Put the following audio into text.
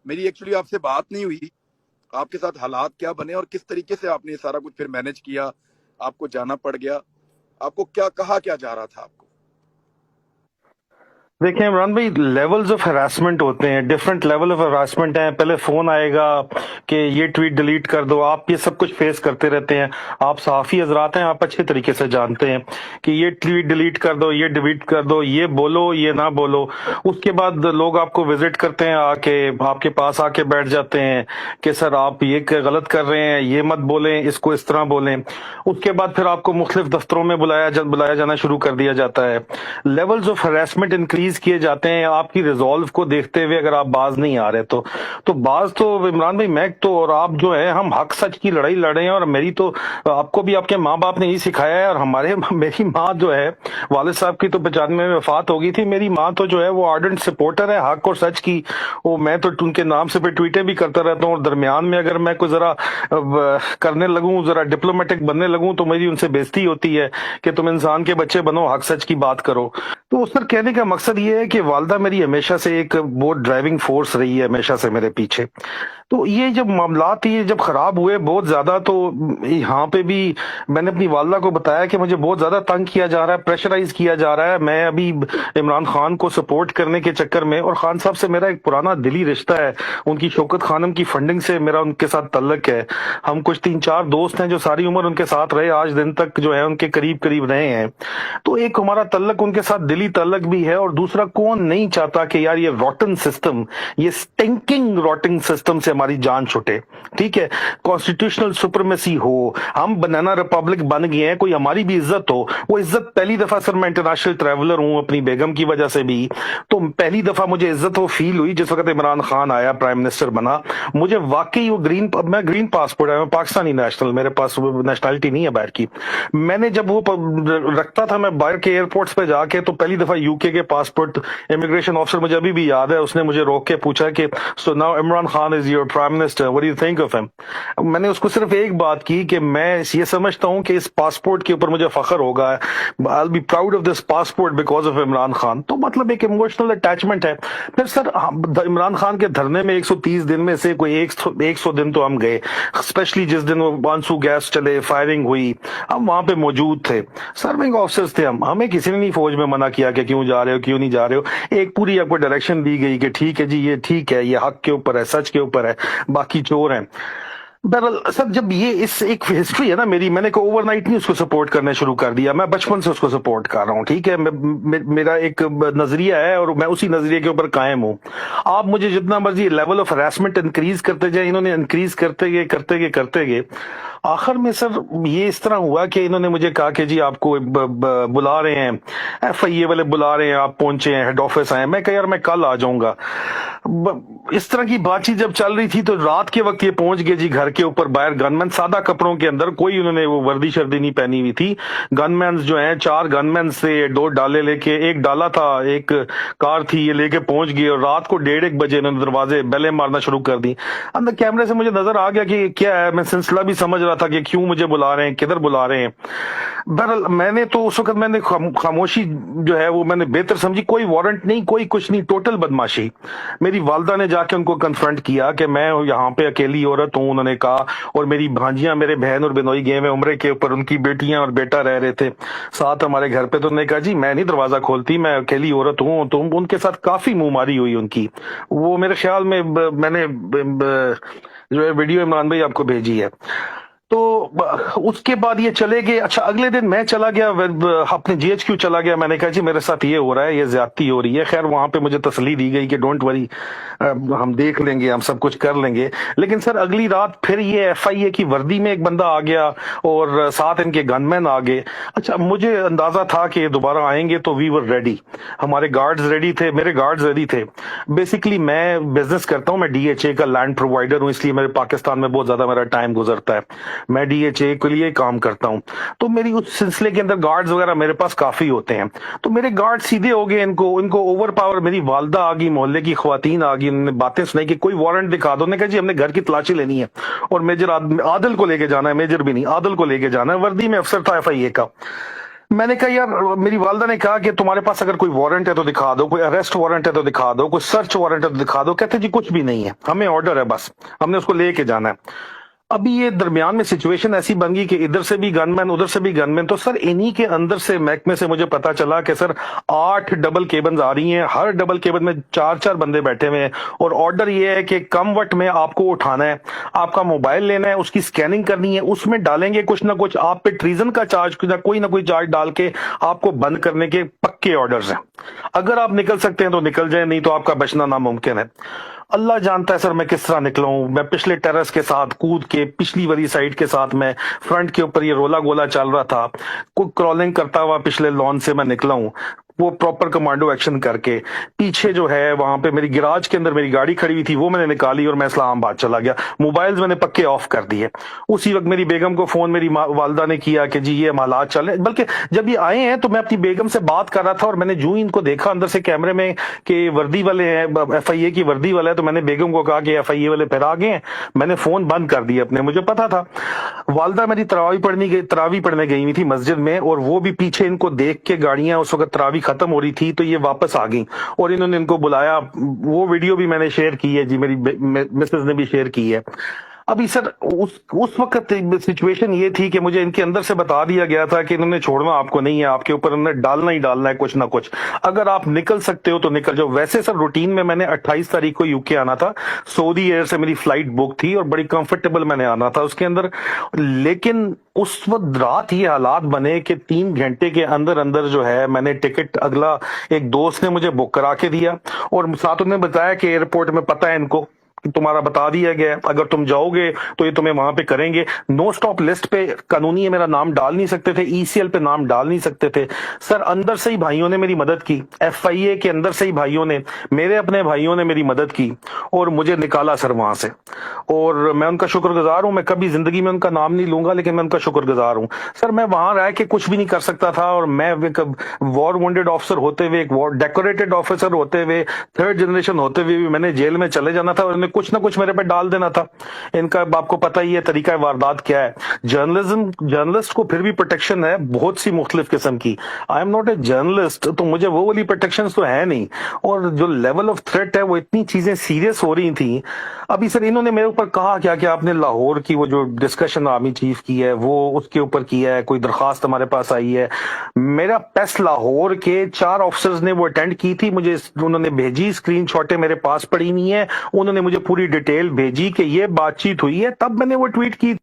میری ایکچولی آپ سے بات نہیں ہوئی، آپ کے ساتھ حالات کیا بنے اور کس طریقے سے آپ نے یہ سارا کچھ پھر مینج کیا، آپ کو جانا پڑ گیا، آپ کو کیا کہا کیا جا رہا تھا آپ کو؟ دیکھیں عمران بھائی، لیولز آف ہراسمنٹ ہوتے ہیں، ڈفرنٹ لیول آف ہراسمنٹ ہیں. پہلے فون آئے گا کہ یہ ٹویٹ ڈیلیٹ کر دو، آپ یہ سب کچھ فیس کرتے رہتے ہیں. آپ صحافی حضرات ہیں، آپ اچھے طریقے سے جانتے ہیں کہ یہ ٹویٹ ڈیلیٹ کر دو، یہ ڈیلیٹ کر دو، یہ بولو یہ نہ بولو. اس کے بعد لوگ آپ کو وزٹ کرتے ہیں، آ کے آپ کے پاس آ کے بیٹھ جاتے ہیں کہ سر آپ یہ غلط کر رہے ہیں، یہ مت بولیں، اس کو اس طرح بولیں. اس کے بعد پھر آپ کو مختلف دفتروں میں بلایا جانا شروع کر دیا جاتا ہے. لیولز آف ہراسمنٹ انکریز کیے جاتے ہیں آپ کی ریزالو کو دیکھتے ہوئے. اگر آپ باز نہیں آ رہے تو باز تو عمران بھائی میں تو اور آپ جو ہے ہم حق سچ کی لڑائی لڑ رہے ہیں. اور میری تو آپ کو بھی آپ کے ماں باپ نے یہی سکھایا ہے، اور میری ماں جو ہے، والد صاحب کی تو 95 میں وفات ہو گئی تھی، میری ماں تو جو ہے وہ آرڈنٹ سپورٹر ہے حق اور سچ کی. وہ میں تو ان کے نام سے پھر ٹویٹیں بھی کرتا رہتا ہوں، اور درمیان میں اگر میں کوئی ذرا کرنے لگوں، ذرا ڈپلومیٹک بننے لگوں، تو میری ان سے بےزتی ہوتی ہے کہ تم انسان کے بچے بنو، حق سچ کی بات کرو. تو اس پر کہنے کا مقصد یہ ہے کہ والدہ میری ہمیشہ سے ایک بہت ڈرائیونگ فورس رہی ہے، ہمیشہ سے میرے پیچھے. تو یہ جب معاملات یہ جب خراب ہوئے بہت زیادہ، تو یہاں پہ بھی میں نے اپنی والدہ کو بتایا کہ مجھے بہت زیادہ تنگ کیا جا رہا ہے، پریشرائز کیا جا رہا ہے. میں ابھی عمران خان کو سپورٹ کرنے کے چکر میں، اور خان صاحب سے میرا ایک پرانا دلی رشتہ ہے، ان کی شوکت خانم کی فنڈنگ سے میرا ان کے ساتھ تعلق ہے. ہم کچھ 3-4 دوست ہیں جو ساری عمر ان کے ساتھ رہے، آج دن تک جو ہے ان کے قریب رہے ہیں. تو ایک ہمارا تعلق ان کے ساتھ دلی تعلق بھی ہے، اور دوسرا کون نہیں چاہتا کہ یار یہ روٹن سسٹم، یہ سٹنکنگ روٹنگ سسٹم سے ہماری جان چھٹے. ٹھیک ہے، کانسٹیٹیوشنل سپرمیسی ہو، ہم بنانا ریپبلک بن گئے ہیں، کوئی ہماری بھی عزت ہو. وہ عزت پہلی دفعہ سر میں انٹرنیشنل ٹریولر ہوں اپنی بیگم کی وجہ سے بھی، تو پہلی دفعہ مجھے عزت وہ فیل ہوئی جس وقت عمران خان آیا، پرائم منسٹر بنا. مجھے واقعی وہ میں گرین پاسپورٹ ہے، میں پاکستانی نیشنل، میرے پاس نیشنلٹی نہیں ہے باہر کی. میں نے جب وہ رکھتا تھا میں باہر کے ایئرپورٹس پہ جا کے، تو پہلی دفعہ یو کے پاسپورٹ امیگریشن آفیسر مجھے ابھی بھی یاد ہے، اس نے مجھے روک کے پوچھا کہ so now Imran Khan is your prime minister, what do you think of him؟ میں نے اس کو صرف ایک بات کی کہ میں یہ سمجھتا ہوں کہ اس پاسپورٹ کے اوپر مجھے فخر ہوگا، I'll be proud of this passport because of Imran Khan. تو مطلب ایک ایموشنل اٹیچمنٹ ہے. پھر سر عمران خان کے دھرنے میں 130 دن میں سے کوئی 100 دن تو ہم گئے، اسپیشلی جس دن وہ آنسو گیس چلے، فائرنگ ہوئی، ہم وہاں پہ موجود تھے. سرونگ آفیسرز تھے ہمیں کسی نے نہیں فوج میں منع کیا کہ کیوں جا رہے ہو کیوں نہیں جا رہے ہو. ایک پوری آپ کو ڈائریکشن دی گئی کہ ٹھیک ہے جی، یہ ٹھیک ہے، یہ حق کے اوپر ہے، سچ کے اوپر ہے، باقی چور ہیں. بہرحال سر جب یہ اس ایک ہسٹری ہے نا میری، میں نے کو اوور نائٹ نہیں اس کو سپورٹ کرنا شروع کر دیا، میں بچپن سے اس کو سپورٹ کر رہا ہوں. ٹھیک ہے، میرا ایک نظریہ ہے اور میں اسی نظریے کے اوپر قائم ہوں. آپ مجھے جتنا مرضی لیول آف ہراسمنٹ انکریز کرتے جائیں، انہوں نے انکریز کرتے گئے آخر میں سر یہ اس طرح ہوا کہ انہوں نے مجھے کہا کہ جی آپ کو بلا رہے ہیں، ایف آئی اے والے بلا رہے ہیں، آپ پہنچے ہیں، ہیڈ آفس آئے. میں کہا یار میں کل آ جاؤں گا. اس طرح کی بات چیت جب چل رہی تھی تو رات کے وقت یہ پہنچ گئے جی گھر کے اوپر باہر، گن مین سادہ کپڑوں کے اندر، کوئی انہوں نے وہ وردی شردی نہیں پہنی ہوئی تھی. گن مینز جو ہیں 4 گن مین سے 2 ڈالے لے کے، ایک ڈالا تھا ایک کار تھی، یہ لے کے پہنچ گئے. اور رات کو 1:30 بجے انہوں نے دروازے بیلیں مارنا شروع کر دی. اندر کیمرے سے مجھے نظر آ گیا کہ کیا ہے، میں سلسلہ بھی سمجھ رہا تھا کہ کیوں مجھے بلا رہے ہیں، کدھر بلا رہے ہیں. بہرحال میں نے تو اس وقت میں نے خاموشی جو ہے وہ میں نے بہتر سمجھی، کوئی وارنٹ نہیں، کوئی کچھ نہیں، ٹوٹل بدماشی. میری والدہ نے جا کے ان کو کنفرنٹ کیا کہ میں یہاں پہ اکیلی عورت ہوں، انہوں نے کہا، اور میری بھانجیاں میرے بہن اور بنوئی گئے ہوئے عمرے کے اوپر، ان کی بیٹیاں اور بیٹا رہ رہے تھے ساتھ ہمارے گھر پہ. تو انہوں نے کہا جی میں نہیں دروازہ کھولتی، میں اکیلی عورت ہوں. تو ان کے ساتھ کافی منہ ماری ہوئی ان کی. وہ میرے خیال میں نے جو ہے ویڈیو عمران بھائی آپ کو بھیجی ہے. تو اس کے بعد یہ چلے گئے. اچھا اگلے دن میں چلا گیا اپنے جی ایچ کیو چلا گیا. میں نے کہا جی میرے ساتھ یہ ہو رہا ہے، یہ زیادتی ہو رہی ہے. خیر وہاں پہ مجھے تسلی دی گئی کہ ڈونٹ وری، ہم دیکھ لیں گے، ہم سب کچھ کر لیں گے. لیکن سر اگلی رات پھر یہ ایف آئی اے کی وردی میں ایک بندہ آ گیا اور ساتھ ان کے گن مین آ گئے. اچھا مجھے اندازہ تھا کہ یہ دوبارہ آئیں گے، تو وی ور ریڈی، ہمارے گارڈز ریڈی تھے، میرے گارڈز ریڈی تھے. بیسیکلی میں بزنس کرتا ہوں، میں ڈی ایچ اے کا لینڈ پرووائڈر ہوں، اس لیے میرے پاکستان میں بہت زیادہ میرا ٹائم گزرتا ہے. میں ڈی ایچ اے کے لیے کام کرتا ہوں، تو میری اس سلسلے کے اندر گارڈز وغیرہ میرے پاس کافی ہوتے ہیں. تو میرے گارڈ سیدھے ہو گئے، ان کو اوور پاور. میری والدہ آ گئی، محلے کی خواتین آ گئی، انہوں نے باتیں سنائی کہ کوئی وارنٹ دکھا دو. نے کہا جی ہم نے گھر کی تلاشی لینی ہے، اور میجر عادل کو لے کے جانا ہے، میجر بھی نہیں عادل کو لے کے جانا ہے. وردی میں افسر تھا ایف آئی اے کا. میں نے کہا یار میری والدہ نے کہا کہ تمہارے پاس اگر کوئی وارنٹ ہے تو دکھا دو, کوئی اریسٹ وارنٹ ہے تو دکھا دو, کوئی سرچ وارنٹ ہے تو دکھا دو. کہتے جی کچھ بھی نہیں ہے, ہمیں آرڈر ہے, بس ہم نے اس کو لے کے جانا ہے. ابھی یہ درمیان میں سچویشن ایسی بن گئی کہ ادھر سے بھی گن مین ادھر سے بھی گن مین. تو سر انہی کے اندر سے محکمے سے مجھے پتا چلا کہ سر 8 ڈبل کیبنز آ رہی ہیں, ہر ڈبل کیبن میں 4 بندے بیٹھے ہوئے ہیں, اور آرڈر یہ ہے کہ کم وقت میں آپ کو اٹھانا ہے, آپ کا موبائل لینا ہے, اس کی سکیننگ کرنی ہے, اس میں ڈالیں گے کچھ نہ کچھ, آپ پہ ٹریزن کا چارج کوئی نہ کوئی چارج ڈال کے آپ کو بند کرنے کے پکے آرڈرز ہیں. اگر آپ نکل سکتے ہیں تو نکل جائیں, نہیں تو آپ کا بچنا ناممکن ہے. اللہ جانتا ہے سر میں کس طرح نکلا ہوں. میں پچھلے ٹیرس کے ساتھ کود کے, پچھلی والی سائڈ کے ساتھ میں فرنٹ کے اوپر یہ رولا گولا چل رہا تھا, کوئی کرالنگ کرتا ہوا پچھلے لان سے میں نکلا ہوں, وہ پراپر کمانڈو ایکشن کر کے. پیچھے جو ہے وہاں پہ میری گراج کے اندر میری گاڑی کھڑی ہوئی تھی, وہ میں نے نکالی اور میں اسلام آباد چلا گیا. موبائلز میں نے پکے آف کر دیے. اسی وقت میری بیگم کو فون میری والدہ نے کیا کہ جی یہ حالات چل رہے ہیں. بلکہ جب یہ آئے ہیں تو میں اپنی بیگم سے بات کر رہا تھا, اور میں نے جو ہی ان کو دیکھا اندر سے کیمرے میں کہ وردی والے ہیں, ایف آئی اے کی وردی والے ہیں, تو میں نے بیگم کو کہا کہ ایف آئی اے والے پھر آ گئے ہیں. میں نے فون بند کر دیا اپنے, مجھے پتا تھا. والدہ میری تراویح پڑھنے گئی ہوئی تھی مسجد میں, اور وہ بھی پیچھے ان کو دیکھ کے گاڑیاں, اس وقت تراویح ختم ہو رہی تھی تو یہ واپس آ گئیں, اور انہوں نے ان کو بلایا. وہ ویڈیو بھی میں نے شیئر کی ہے جی, میری مسز نے بھی شیئر کی ہے. ابھی سر اس وقت سچویشن یہ تھی کہ مجھے ان کے اندر سے بتا دیا گیا تھا کہ انہوں نے چھوڑنا آپ کو نہیں ہے, آپ کے اوپر انہوں نے ڈالنا ہی ڈالنا ہے کچھ نہ کچھ. اگر آپ نکل سکتے ہو تو نکل جاؤ. ویسے سر روٹین میں نے 28 تاریخ کو یو کے آنا تھا, سعودی ایئر سے میری فلائٹ بک تھی, اور بڑی کمفرٹیبل میں نے آنا تھا اس کے اندر. لیکن اس وقت رات یہ حالات بنے کہ 3 گھنٹے کے اندر اندر جو ہے میں نے ٹکٹ, اگلا ایک دوست نے مجھے بک کرا کے دیا, اور ساتھ انہوں نے بتایا کہ ایئرپورٹ میں پتہ ہے ان کو, تمہارا بتا دیا گیا, اگر تم جاؤ گے تو یہ تمہیں وہاں پہ کریں گے. نو سٹاپ لسٹ پہ قانونی ہے میرا نام ڈال نہیں سکتے تھے, ای سی ایل پہ نام ڈال نہیں سکتے تھے. سر اندر سے ہی بھائیوں نے میری مدد کی, ایف آئی اے کے اندر سے ہی بھائیوں نے, میرے اپنے بھائیوں نے میری مدد کی, اور مجھے نکالا سر وہاں سے. اور میں ان کا شکر گزار ہوں. میں کبھی زندگی میں ان کا نام نہیں لوں گا, لیکن میں ان کا شکر گزار ہوں. سر میں وہاں رہ کے کچھ بھی نہیں کر سکتا تھا, اور میں وار وونڈیڈ آفیسر ہوتے ہوئے, ایک ڈیکوریٹڈ آفیسر ہوتے ہوئے, 3rd جنریشن ہوتے ہوئے بھی میں نے جیل میں چلے جانا تھا, اور انہیں کچھ نہ کچھ میرے پہ ڈال دینا تھا. ان کا آپ کو پتہ ہی ہے طریقہ واردات کیا ہے. جرنلسٹ کو پھر بھی پروٹیکشن ہے بہت سی مختلف قسم کی. I am not a journalist, تو مجھے وہ والی پروٹیکشن تو ہے نہیں, اور جو لیول آف تھریٹ ہے وہ اتنی چیزیں سیریس ہو رہی تھیں. ابھی سر انہوں نے میرے اوپر کہا کیا کہ آپ نے لاہور کی وہ جو ڈسکشن آرمی چیف کی ہے وہ اس کے اوپر کیا ہے, کوئی درخواست ہمارے پاس آئی ہے. میرا پیس لاہور کے 4 آفیسرز نے وہ اٹینڈ کی تھی, مجھے انہوں نے بھیجی, اسکرین شاٹیں میرے پاس پڑی ہوئی ہیں, انہوں نے مجھے پوری ڈیٹیل بھیجی کہ یہ بات چیت ہوئی ہے, تب میں نے وہ ٹویٹ کی.